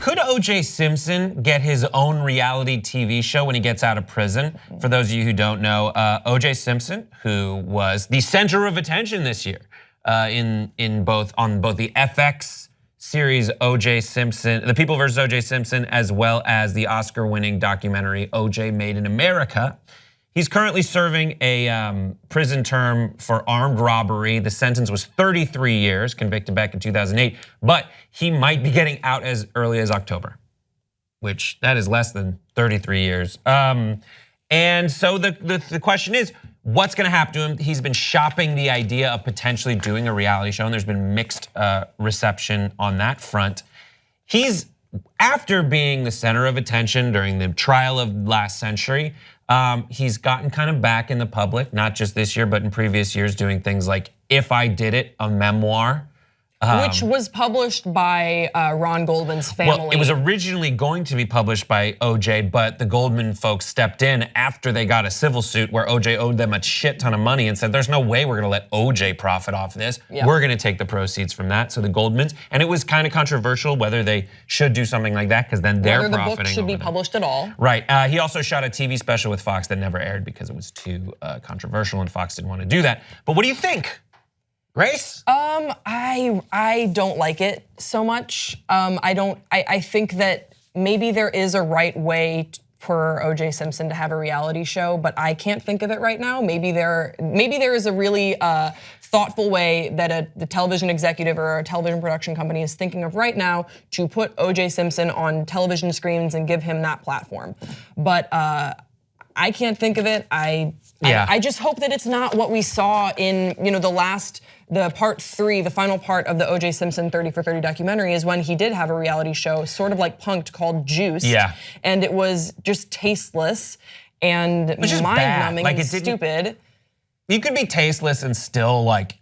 Could OJ Simpson get his own reality TV show when he gets out of prison? For those of you who don't know, OJ Simpson, who was the center of attention this year on both the FX series OJ Simpson, The People vs. OJ Simpson, as well as the Oscar-winning documentary OJ Made in America. He's currently serving a prison term for armed robbery. The sentence was 33 years, convicted back in 2008, but he might be getting out as early as October, which that is less than 33 years. And so the question is, what's gonna happen to him? He's been shopping the idea of potentially doing a reality show, and there's been mixed reception on that front. He's, after being the center of attention during the trial of last century, he's gotten kind of back in the public, not just this year, but in previous years, doing things like If I Did It, a memoir. Which was published by Ron Goldman's family. Well, it was originally going to be published by OJ, but the Goldman folks stepped in after they got a civil suit where OJ owed them a shit ton of money and said, there's no way we're gonna let OJ profit off this. Yeah. We're gonna take the proceeds from that. So the Goldmans, and it was kind of controversial whether they should do something like that, because then they're profiting. Whether the book should be published at all. Right, he also shot a TV special with Fox that never aired because it was too controversial and Fox didn't want to do that. But what do you think? Grace? I don't like it so much. I think that maybe there is a right way for OJ Simpson to have a reality show, but I can't think of it right now. Maybe there is a really thoughtful way that the television executive or a television production company is thinking of right now to put OJ Simpson on television screens and give him that platform. But I can't think of it. I just hope that it's not what we saw in the part 3, the final part of the OJ Simpson 30 for 30 documentary is when he did have a reality show, sort of like Punk'd, called Juiced. Yeah. And it was just tasteless and mind-numbing and stupid. You could be tasteless and still like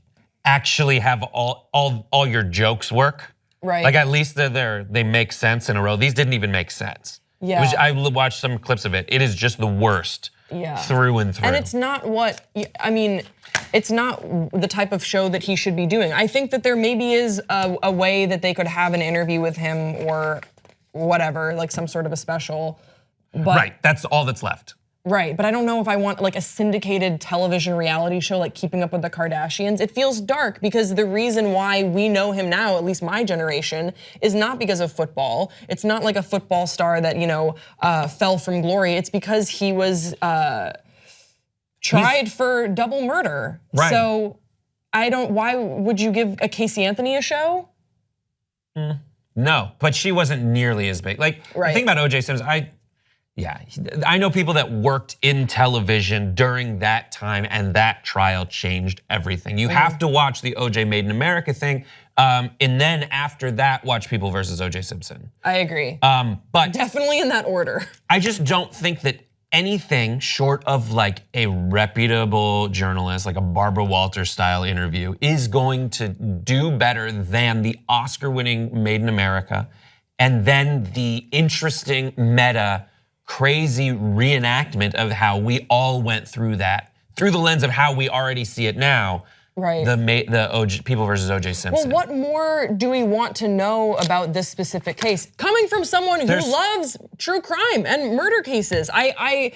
actually have all your jokes work. Right. Like at least they make sense in a row. These didn't even make sense. Yeah. I watched some clips of it. It is just the worst. Yeah. Through and through. And it's not it's not the type of show that he should be doing. I think that there maybe is a way that they could have an interview with him or whatever, like some sort of a special. But, right, that's all that's left. Right, but I don't know if I want like a syndicated television reality show like Keeping Up with the Kardashians. It feels dark because the reason why we know him now, at least my generation, is not because of football. It's not like a football star that, fell from glory. It's because he was tried for double murder. Right. So why would you give a Casey Anthony a show? No, but she wasn't nearly as big. Like, the thing about OJ Simpson, I know people that worked in television during that time, and that trial changed everything. You have to watch the OJ Made in America thing, and then after that, watch People versus OJ Simpson. I agree. But definitely in that order. I just don't think that anything short of like a reputable journalist, like a Barbara Walters style interview, is going to do better than the Oscar-winning Made in America, and then the interesting meta, crazy reenactment of how we all went through that, through the lens of how we already see it now. Right. The People versus OJ Simpson. Well, what more do we want to know about this specific case? Coming from someone who loves true crime and murder cases, I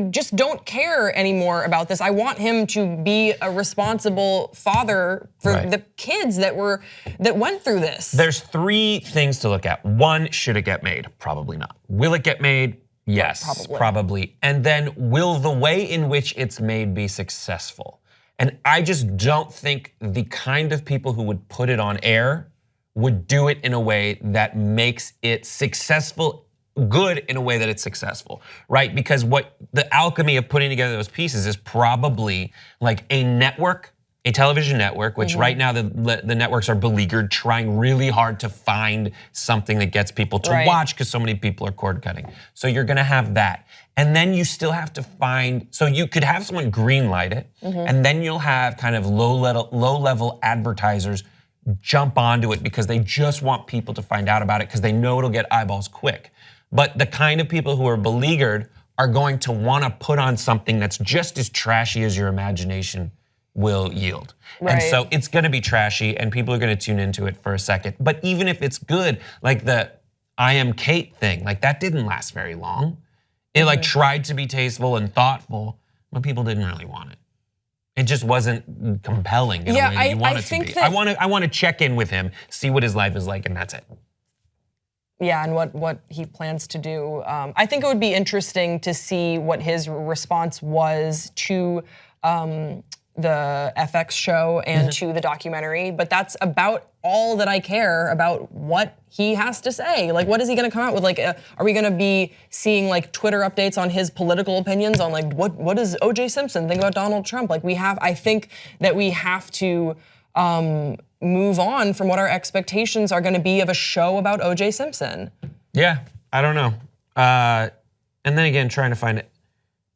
just don't care anymore about this. I want him to be a responsible father for the kids that went through this. There's 3 things to look at. 1, should it get made? Probably not. Will it get made? Yes, probably. And then will the way in which it's made be successful? And I just don't think the kind of people who would put it on air would do it in a way that makes it successful, good in a way that it's successful, right? Because what the alchemy of putting together those pieces is probably like a network, a television network, which right now the networks are beleaguered, trying really hard to find something that gets people to watch because so many people are cord cutting. So you're gonna have that. And then you still have to find, so you could have someone green light it, and then you'll have kind of low level advertisers jump onto it because they just want people to find out about it because they know it'll get eyeballs quick. But the kind of people who are beleaguered are going to wanna put on something that's just as trashy as your imagination will yield. And so it's gonna be trashy and people are gonna tune into it for a second. But even if it's good, like I Am Kate thing. Like that didn't last very long. It like tried to be tasteful and thoughtful, but people didn't really want it. It just wasn't compelling in a way that you want it to be. I want to check in with him, see what his life is like, and that's it. Yeah, and what he plans to do. I think it would be interesting to see what his response was to the FX show and to the documentary, but that's about all that I care about what he has to say. Like, what is he gonna come out with? Like, are we gonna be seeing like Twitter updates on his political opinions on like, what does OJ Simpson think about Donald Trump? Like I think that we have to move on from what our expectations are gonna be of a show about OJ Simpson. Yeah, I don't know. And then again, trying to find it.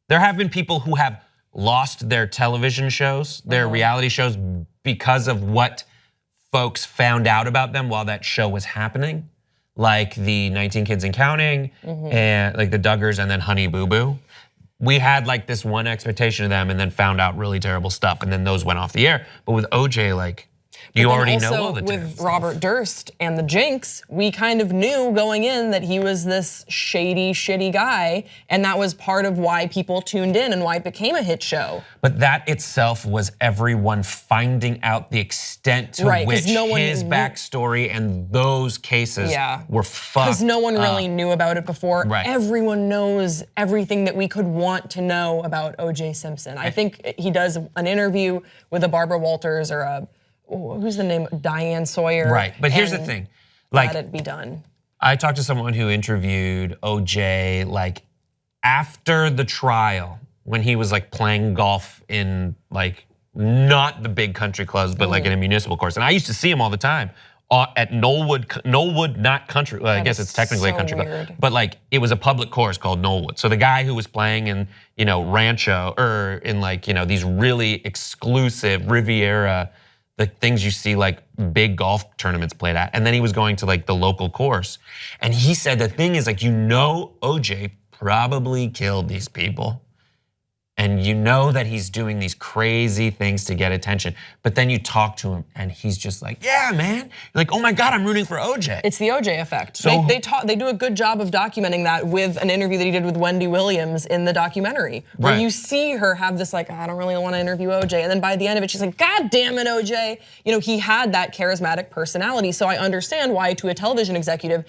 There have been people who have lost their television shows, their reality shows, because of what folks found out about them while that show was happening. Like the 19 Kids and Counting, and like the Duggars, and then Honey Boo Boo. We had like this one expectation of them and then found out really terrible stuff, and then those went off the air. But with OJ, like, you already know all the with Robert Durst and the Jinx, we kind of knew going in that he was this shady, shitty guy, and that was part of why people tuned in and why it became a hit show. But that itself was everyone finding out the extent to which his backstory and those cases were fucked. Because no one really knew about it before. Right. Everyone knows everything that we could want to know about OJ Simpson. I think he does an interview with a Barbara Walters or a who's the name? Diane Sawyer. Right, but here's the thing. Like, let it be done. I talked to someone who interviewed OJ like after the trial when he was like playing golf in like not the big country clubs, but like in a municipal course. And I used to see him all the time at Knollwood, not country. Well, I guess it's technically a country club, but like it was a public course called Knollwood. So the guy who was playing in Rancho or in like these really exclusive Riviera, the things you see like big golf tournaments played at. And then he was going to like the local course. And he said the thing is like, OJ probably killed these people. And you know that he's doing these crazy things to get attention. But then you talk to him and he's just like, yeah, man. You're like, oh my God, I'm rooting for OJ. It's the OJ effect. So they do a good job of documenting that with an interview that he did with Wendy Williams in the documentary. Where you see her have this like, I don't really want to interview OJ. And then by the end of it, she's like, God damn it, OJ. He had that charismatic personality. So I understand why to a television executive,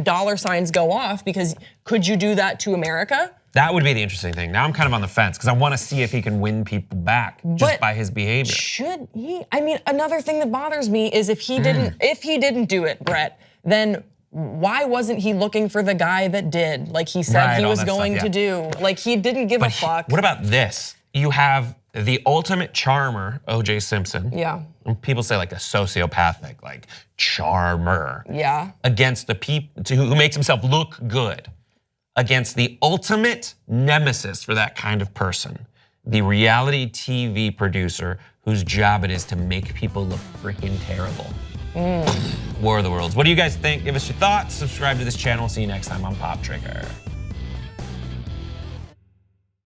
dollar signs go off, because could you do that to America? That would be the interesting thing. Now I'm kind of on the fence because I want to see if he can win people back just by his behavior. Should he? I mean, another thing that bothers me is if he didn't do it, Brett, then why wasn't he looking for the guy that did? Like he said he was going to do. Like he didn't give a fuck. What about this? You have the ultimate charmer, OJ Simpson. Yeah. And people say like a sociopathic, like charmer. Yeah. Against the people who makes himself look good. Against the ultimate nemesis for that kind of person, the reality TV producer whose job it is to make people look freaking terrible. War of the Worlds. What do you guys think? Give us your thoughts. Subscribe to this channel. See you next time on Pop Trigger.